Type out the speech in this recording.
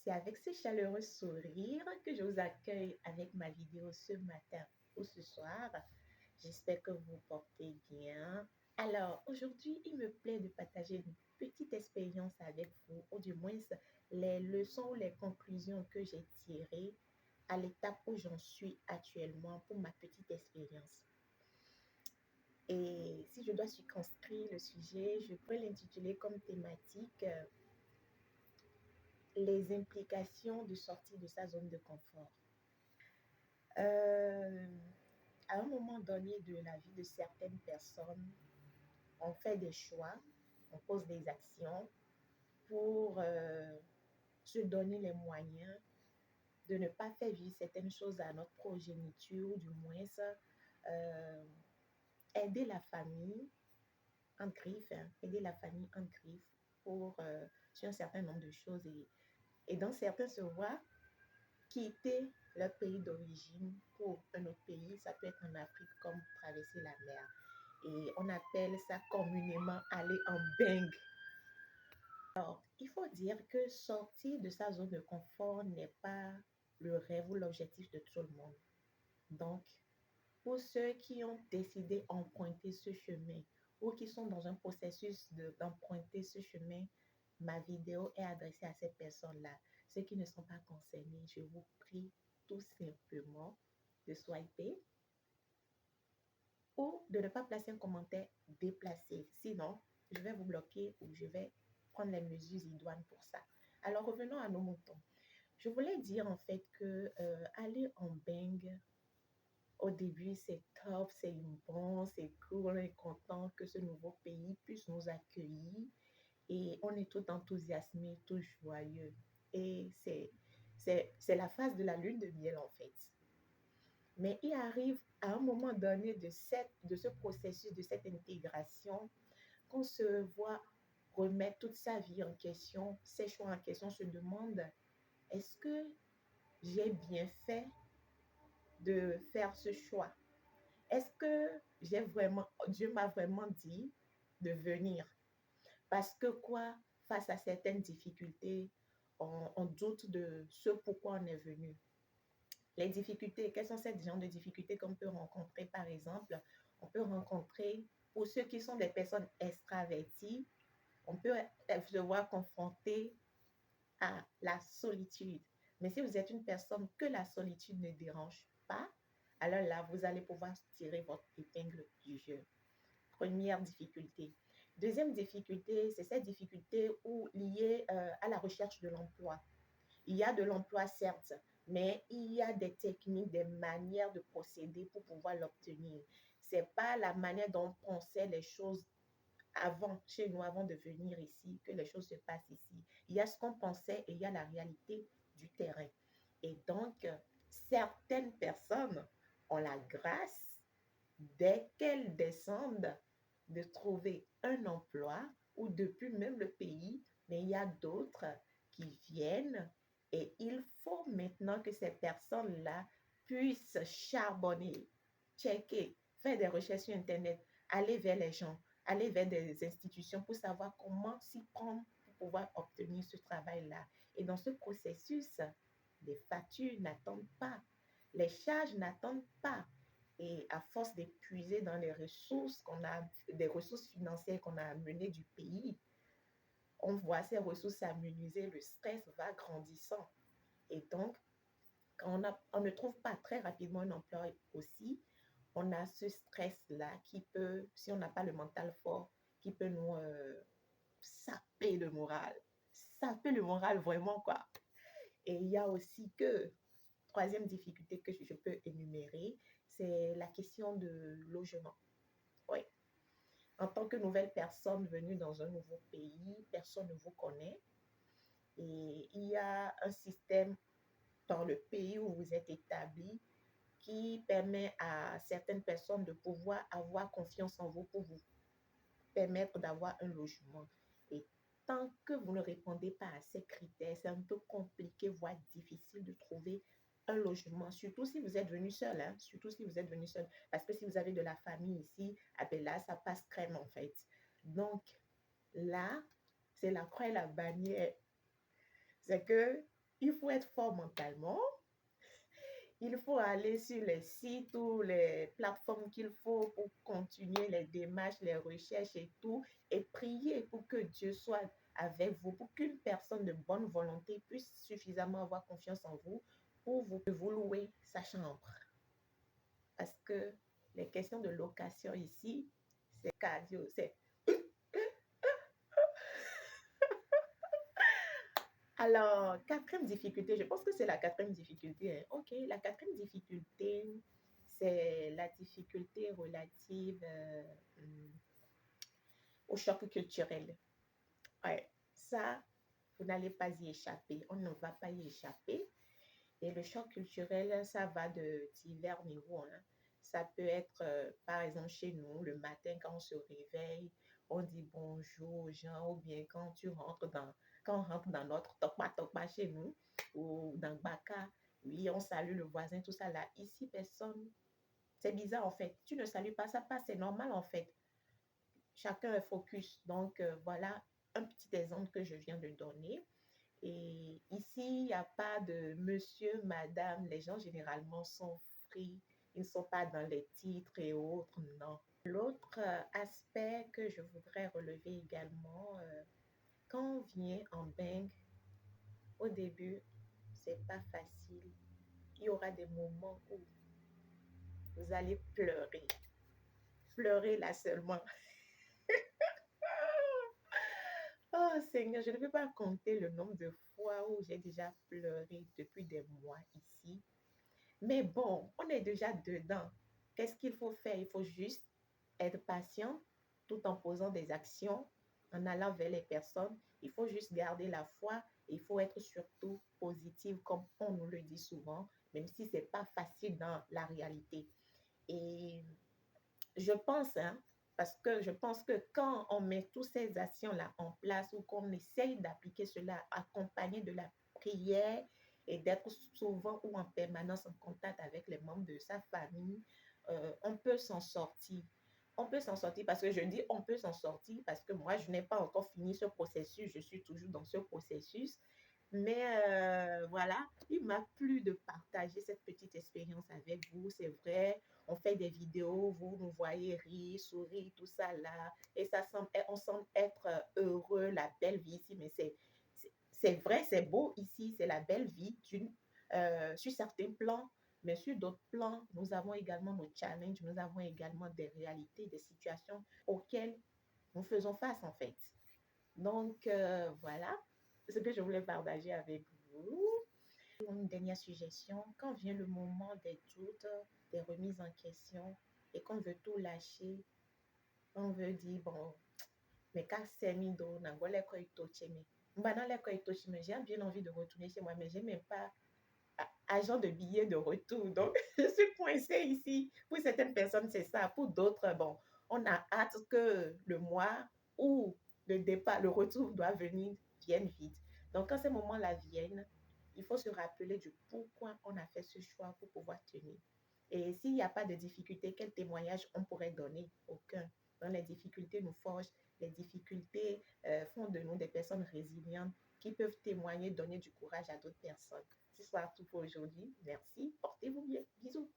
C'est avec ce chaleureux sourire que je vous accueille avec ma vidéo ce matin ou ce soir. J'espère que vous vous portez bien. Alors, aujourd'hui, il me plaît de partager une petite expérience avec vous, ou du moins les leçons ou les conclusions que j'ai tirées à l'étape où j'en suis actuellement pour ma petite expérience. Et si je dois circonscrire le sujet, je pourrais l'intituler comme thématique les implications de sortie de sa zone de confort. Euh, à un moment donné de la vie de certaines personnes, on fait des choix, on pose des actions pour se donner les moyens de ne pas faire vivre certaines choses à notre progéniture, ou du moins euh, aider la famille en griffe, aider la famille en griffe pour sur un certain nombre de choses. Et dans certains se voient quitter leur pays d'origine pour un autre pays. Ça peut être en Afrique comme traverser la mer. Et on appelle ça communément aller en bang. Alors, il faut dire que sortir de sa zone de confort n'est pas le rêve ou l'objectif de tout le monde. Donc, pour ceux qui ont décidé d'emprunter ce chemin ou qui sont dans un processus d'emprunter ce chemin, ma vidéo est adressée à ces personnes-là. Ceux qui ne sont pas concernés, je vous prie tout simplement de swiper ou de ne pas placer un commentaire déplacé. Sinon, je vais vous bloquer ou je vais prendre les mesures idoines pour ça. Alors, revenons à nos moutons. Je voulais dire en fait que aller en bang, au début, c'est top, c'est bon, c'est cool, on est content que ce nouveau pays puisse nous accueillir et on est tout enthousiasmé, tout joyeux. Et c'est la phase de la lune de miel en fait. Mais il arrive à un moment donné de ce processus, de cette intégration, qu'on se voit remettre toute sa vie en question, ses choix en question, se demande, est-ce que j'ai bien fait de faire ce choix? Est-ce que Dieu m'a vraiment dit de venir? Parce que quoi, face à certaines difficultés, on doute de ce pourquoi on est venu. Les difficultés, quelles sont ces genres de difficultés qu'on peut rencontrer? Par exemple, on peut rencontrer, pour ceux qui sont des personnes extraverties, on peut se voir confronté à la solitude. Mais si vous êtes une personne que la solitude ne dérange pas, alors là, vous allez pouvoir tirer votre épingle du jeu. Première difficulté. Deuxième difficulté, c'est cette difficulté liée à la recherche de l'emploi. Il y a de l'emploi, certes, mais il y a des techniques, des manières de procéder pour pouvoir l'obtenir. Ce n'est pas la manière dont on pensait les choses avant, chez nous, avant de venir ici, que les choses se passent ici. Il y a ce qu'on pensait et il y a la réalité du terrain. Et donc, certaines personnes ont la grâce, dès qu'elles descendent, de trouver un emploi ou depuis même le pays, mais il y a d'autres qui viennent et il faut maintenant que ces personnes-là puissent charbonner, checker, faire des recherches sur Internet, aller vers les gens, aller vers des institutions pour savoir comment s'y prendre pour pouvoir obtenir ce travail-là. Et dans ce processus, les factures n'attendent pas, les charges n'attendent pas. Et à force d'épuiser dans les ressources des ressources financières qu'on a amenées du pays, on voit ces ressources s'amenuiser, le stress va grandissant. Et donc, quand on ne trouve pas très rapidement un emploi aussi, on a ce stress-là qui peut, si on n'a pas le mental fort, qui peut nous saper le moral. Saper le moral vraiment, quoi. Et il y a aussi que, troisième difficulté que je peux énumérer, c'est la question de logement. Oui. En tant que nouvelle personne venue dans un nouveau pays, personne ne vous connaît. Et il y a un système dans le pays où vous êtes établi qui permet à certaines personnes de pouvoir avoir confiance en vous pour vous permettre d'avoir un logement. Et tant que vous ne répondez pas à ces critères, c'est un peu compliqué, voire difficile de trouver un logement, surtout si vous êtes venu seul, hein, surtout si vous êtes venu seul. Parce que si vous avez de la famille ici, ah ben là, ça passe crème en fait. Donc là, c'est la croix et la bannière. C'est que il faut être fort mentalement. Il faut aller sur les sites ou les plateformes qu'il faut pour continuer les démarches, les recherches et tout, et prier pour que Dieu soit avec vous, pour qu'une personne de bonne volonté puisse suffisamment avoir confiance en vous pour vous louer sa chambre. Parce que les questions de location ici, c'est cardio, c'est... Alors, quatrième difficulté, je pense que c'est la quatrième difficulté, hein. Ok, la quatrième difficulté, c'est la difficulté relative au choc culturel. Ouais, ça, vous n'allez pas y échapper. On ne va pas y échapper. Et le choc culturel, ça va de divers niveaux, hein. Ça peut être, par exemple, chez nous, le matin, quand on se réveille, on dit bonjour aux gens, ou bien quand on rentre dans notre tokpa chez nous, ou dans Baka, oui, on salue le voisin, tout ça là. Ici, personne, c'est bizarre en fait. Tu ne salues pas, ça passe, c'est normal en fait. Chacun est focus. Donc, voilà un petit exemple que je viens de donner. Et ici, il n'y a pas de monsieur, madame. Les gens généralement sont free. Ils ne sont pas dans les titres et autres, non. L'autre aspect que je voudrais relever également, quand on vient en banque, au début, c'est pas facile. Il y aura des moments où vous allez pleurer. Pleurer là seulement. Oh Seigneur, je ne peux pas compter le nombre de fois où j'ai déjà pleuré depuis des mois ici. Mais bon, on est déjà dedans. Qu'est-ce qu'il faut faire? Il faut juste être patient tout en posant des actions, en allant vers les personnes. Il faut juste garder la foi. Il faut être surtout positif, comme on nous le dit souvent, même si ce n'est pas facile dans la réalité. Et je pense, hein, parce que je pense que quand on met toutes ces actions-là en place ou qu'on essaye d'appliquer cela accompagné de la prière et d'être souvent ou en permanence en contact avec les membres de sa famille, on peut s'en sortir. On peut s'en sortir parce que je dis on peut s'en sortir parce que moi, je n'ai pas encore fini ce processus. Je suis toujours dans ce processus. Mais voilà, il m'a plu de partager cette petite expérience avec vous. C'est vrai, on fait des vidéos, vous nous voyez rire, sourire, tout ça là. Et ça semble, on semble être heureux, la belle vie ici. Mais c'est vrai, c'est beau ici, c'est la belle vie sur certains plans. Mais sur d'autres plans, nous avons également nos challenges, nous avons également des réalités, des situations auxquelles nous faisons face en fait. Donc, voilà ce que je voulais partager avec vous. Une dernière suggestion, quand vient le moment des doutes, des remises en question, et qu'on veut tout lâcher, on veut dire, bon, mais quand c'est mis dans l'école, j'ai bien envie de retourner chez moi, mais j'ai même pas agent de billets de retour. Donc, je suis coincée ici. Pour certaines personnes, c'est ça. Pour d'autres, bon, on a hâte que le mois où le départ, le retour doit venir, vienne vite. Donc, quand ces moments-là viennent, il faut se rappeler du pourquoi on a fait ce choix pour pouvoir tenir. Et s'il n'y a pas de difficulté, quel témoignage on pourrait donner? Aucun. Donc, les difficultés nous forgent, les difficultés font de nous des personnes résilientes qui peuvent témoigner, donner du courage à d'autres personnes. Ce sera tout pour aujourd'hui. Merci. Portez-vous bien. Bisous.